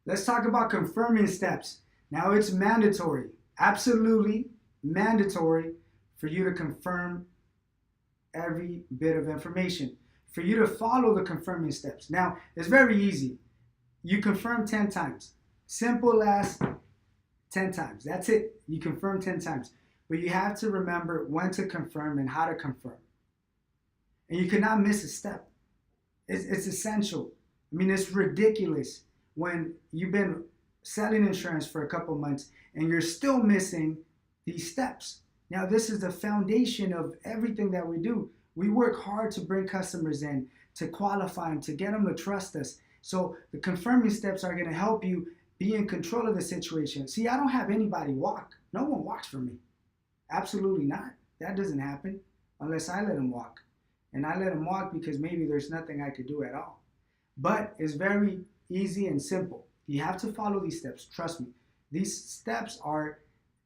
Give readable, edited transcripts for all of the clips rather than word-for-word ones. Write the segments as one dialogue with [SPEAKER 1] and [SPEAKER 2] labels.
[SPEAKER 1] Let's talk about confirming steps. Now it's mandatory, absolutely mandatory for you to confirm every bit of information, for you to follow the confirming steps. Now it's very easy. You confirm 10 times. Simple as 10 times. That's it. You confirm 10 times. But you have to remember when to confirm and how to confirm. And you cannot miss a step. It's essential. I mean, it's ridiculous when you've been selling insurance for a couple months and you're still missing these steps. Now, this is the foundation of everything that we do. We work hard to bring customers in, to qualify them, to get them to trust us. So the confirming steps are going to help you be in control of the situation. See, I don't have anybody walk. No one walks for me. Absolutely not. That doesn't happen unless I let them walk. And I let them walk because maybe there's nothing I could do at all. But it's very easy and simple. You have to follow these steps. Trust me. These steps are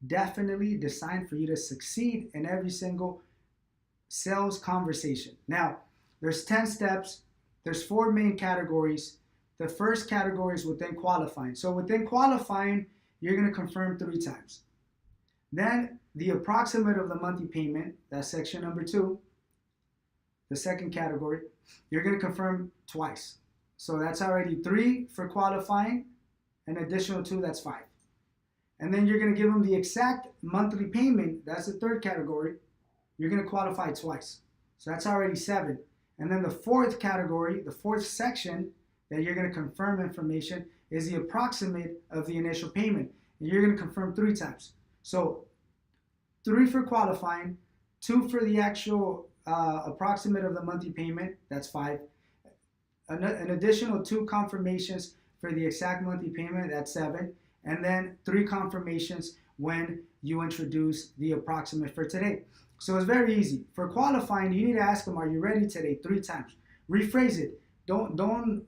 [SPEAKER 1] definitely designed for you to succeed in every single sales conversation. Now, there's 10 steps. There's 4 main categories. The first category is within qualifying. So within qualifying, you're going to confirm 3 times. Then the approximate of the monthly payment, that's section number 2. The second category, you're going to confirm twice. So that's already 3 for qualifying, an additional 2, that's 5. And then you're going to give them the exact monthly payment, that's the third category. You're going to qualify twice. So that's already 7. And then the fourth category, the fourth section that you're going to confirm information is the approximate of the initial payment. And you're going to confirm 3 times. So 3 for qualifying, 2 for the actual approximate of the monthly payment, that's 5. An additional 2 confirmations for the exact monthly payment, that's 7. And then 3 confirmations when you introduce the approximate for today. So it's very easy. For qualifying, you need to ask them, are you ready today? 3 times. Rephrase it. Don't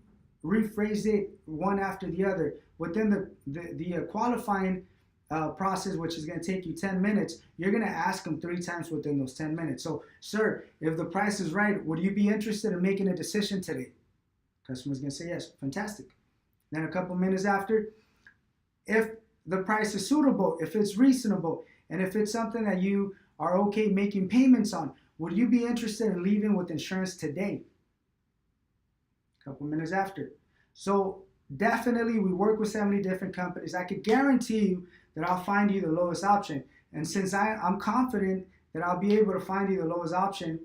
[SPEAKER 1] rephrase it one after the other. Within the qualifying process, which is going to take you 10 minutes, you're going to ask them 3 times within those 10 minutes. So, sir, if the price is right, would you be interested in making a decision today? Customer's going to say yes. Fantastic. Then a couple minutes after, if the price is suitable, if it's reasonable, and if it's something that you are okay making payments on, would you be interested in leaving with insurance today? A couple minutes after. So definitely we work with 70 different companies. I could guarantee you that I'll find you the lowest option. And since I'm confident that I'll be able to find you the lowest option,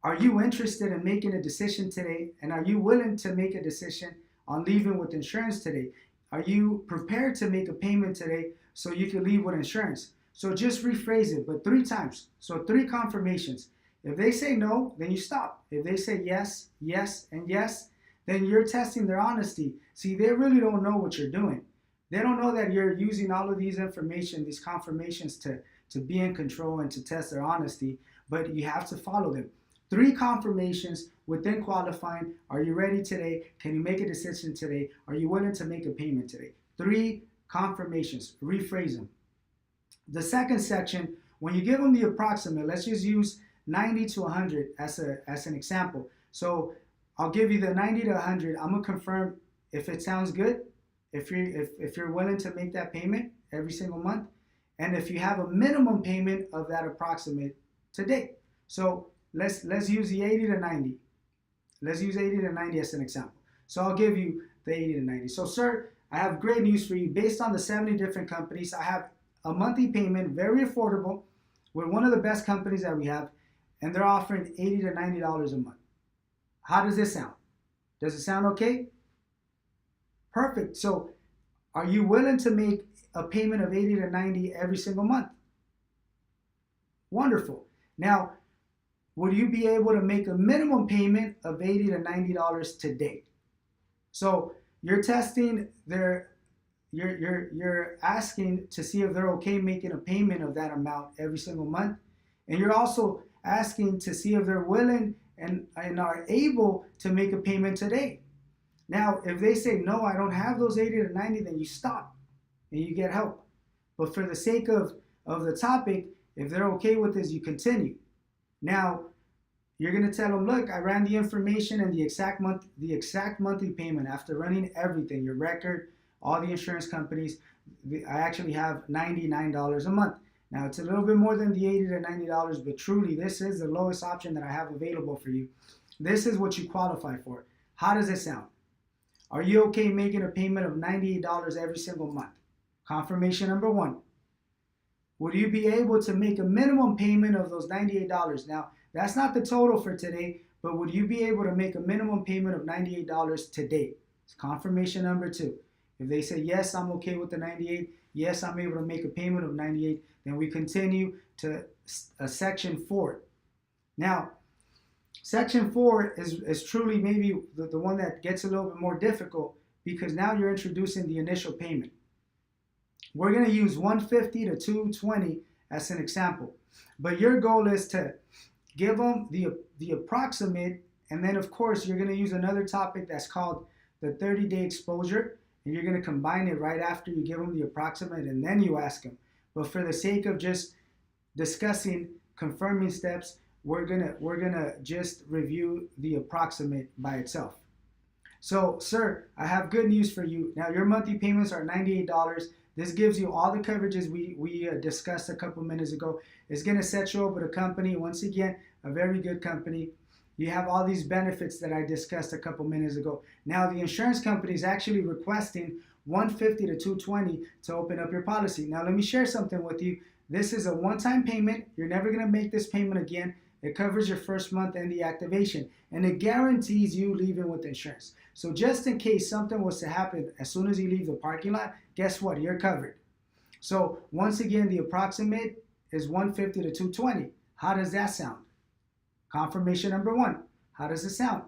[SPEAKER 1] are you interested in making a decision today? And are you willing to make a decision on leaving with insurance today? Are you prepared to make a payment today so you can leave with insurance? So just rephrase it, but 3 times. So 3 confirmations. If they say no, then you stop. If they say yes, yes, and yes, then you're testing their honesty. See, they really don't know what you're doing. They don't know that you're using all of these information, these confirmations to be in control and to test their honesty, but you have to follow them. 3 confirmations within qualifying. Are you ready today? Can you make a decision today? Are you willing to make a payment today? 3 confirmations. Rephrase them. The second section, when you give them the approximate, let's just use 90 to 100 as an example. So I'll give you the 90 to 100. I'm gonna confirm if it sounds good, if you're willing to make that payment every single month, and if you have a minimum payment of that approximate today. So let's use the 80 to 90. Let's use 80 to 90 as an example. So I'll give you the 80 to 90. So sir, I have great news for you. Based on the 70 different companies, I have a monthly payment, very affordable, with one of the best companies that we have, and they're offering $80 to $90 a month. How does this sound? Does it sound okay? Perfect. So are you willing to make a payment of 80 to 90 every single month? Wonderful. Now, would you be able to make a minimum payment of $80 to $90 today? So you're testing their, you're asking to see if they're okay making a payment of that amount every single month. And you're also asking to see if they're willing and are able to make a payment today. Now, if they say, no, I don't have those 80 to 90, then you stop and you get help. But for the sake of the topic, if they're okay with this, you continue. Now, You're going to tell them, look, I ran the information and the exact monthly payment after running everything, your record, all the insurance companies. I actually have $99 a month. Now it's a little bit more than the $80 to $90, but truly this is the lowest option that I have available for you. This is what you qualify for. How does it sound? Are you okay making a payment of $98 every single month? Confirmation number one. Would you be able to make a minimum payment of those $98? Now, that's not the total for today, but would you be able to make a minimum payment of $98 today? It's confirmation number two. If they say, yes, I'm okay with the 98, yes, I'm able to make a payment of 98, then we continue to section 4. Now, section 4 is truly maybe the one that gets a little bit more difficult because now you're introducing the initial payment. We're going to use 150 to 220 as an example. But your goal is to give them the approximate, and then of course you're going to use another topic that's called the 30-day exposure, and you're going to combine it right after you give them the approximate, and then you ask them. But for the sake of just discussing confirming steps, we're gonna just review the approximate by itself. So, sir, I have good news for you. Now, your monthly payments are $98. This gives you all the coverages we discussed a couple minutes ago. It's going to set you up with a company, once again, a very good company. You have all these benefits that I discussed a couple minutes ago. Now, the insurance company is actually requesting $150 to $220 to open up your policy. Now, let me share something with you. This is a one-time payment. You're never going to make this payment again. It covers your first month and the activation, and it guarantees you leaving with insurance. So just in case something was to happen as soon as you leave the parking lot, guess what? You're covered. So once again, the approximate is 150 to 220. How does that sound? Confirmation number one. How does it sound?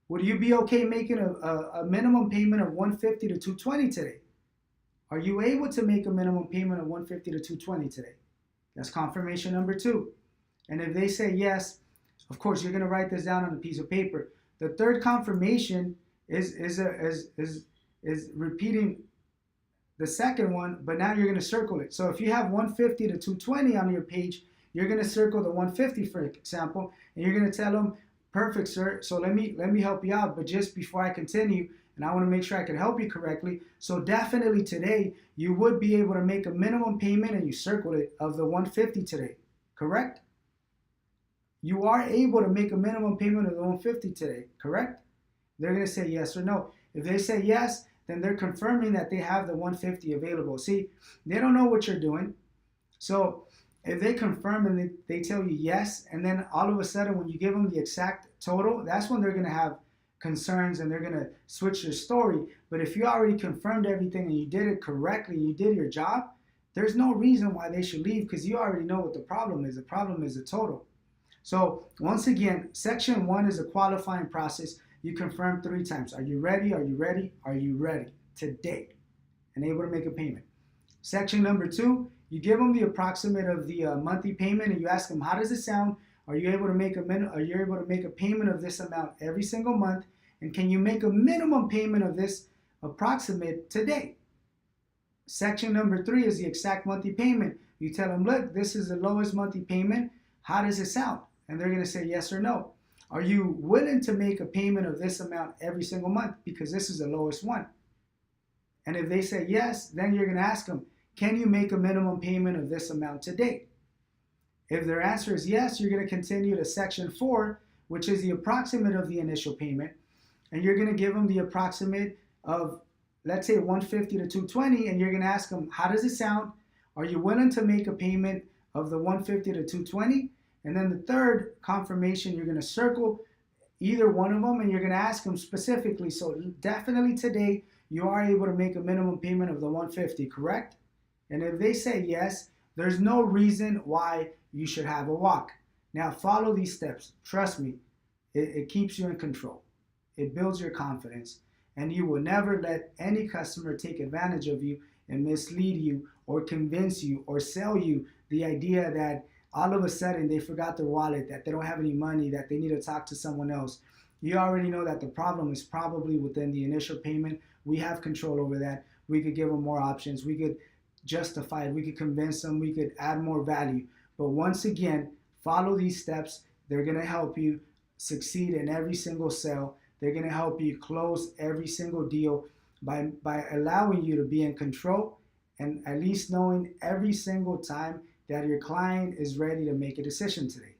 [SPEAKER 1] Would you be okay making a minimum payment of 150 to 220 today? Are you able to make a minimum payment of 150 to 220 today? That's confirmation number two. And if they say yes, of course, you're going to write this down on a piece of paper. The third confirmation is repeating the second one, but now you're going to circle it. So if you have 150 to 220 on your page, you're going to circle the 150, for example, and you're going to tell them, perfect, sir. So let me help you out. But just before I continue, and I want to make sure I can help you correctly. So definitely today, you would be able to make a minimum payment, and you circle it, of the 150 today, correct? You are able to make a minimum payment of the 150 today, correct? They're going to say yes or no. If they say yes, then they're confirming that they have the 150 available. See, they don't know what you're doing. So if they confirm and they tell you yes, and then all of a sudden when you give them the exact total, that's when they're going to have concerns and they're going to switch their story. But if you already confirmed everything and you did it correctly, you did your job, there's no reason why they should leave because you already know what the problem is. The problem is the total. So once again, section 1 is a qualifying process. You confirm 3 times. Are you ready? Are you ready? Are you ready? Today. And able to make a payment. Section number 2, you give them the approximate of the monthly payment and you ask them, how does it sound? Are you able to make a payment of this amount every single month? And can you make a minimum payment of this approximate today? Section number 3 is the exact monthly payment. You tell them, look, this is the lowest monthly payment. How does it sound? And they're going to say yes or no. Are you willing to make a payment of this amount every single month? Because this is the lowest one. And if they say yes, then you're going to ask them, can you make a minimum payment of this amount today? If their answer is yes, you're going to continue to section 4, which is the approximate of the initial payment. And you're going to give them the approximate of, let's say, 150 to 220. And you're going to ask them, how does it sound? Are you willing to make a payment of the 150 to 220? And then the third confirmation, you're going to circle either one of them and you're going to ask them specifically. So definitely today, you are able to make a minimum payment of the 150, correct? And if they say yes, there's no reason why you should have a walk. Now follow these steps. Trust me, it keeps you in control. It builds your confidence. And you will never let any customer take advantage of you and mislead you or convince you or sell you the idea that all of a sudden they forgot their wallet, that they don't have any money, that they need to talk to someone else. You already know that the problem is probably within the initial payment. We have control over that. We could give them more options. We could justify it. We could convince them. We could add more value. But once again, follow these steps. They're going to help you succeed in every single sale. They're going to help you close every single deal by allowing you to be in control and at least knowing every single time that your client is ready to make a decision today.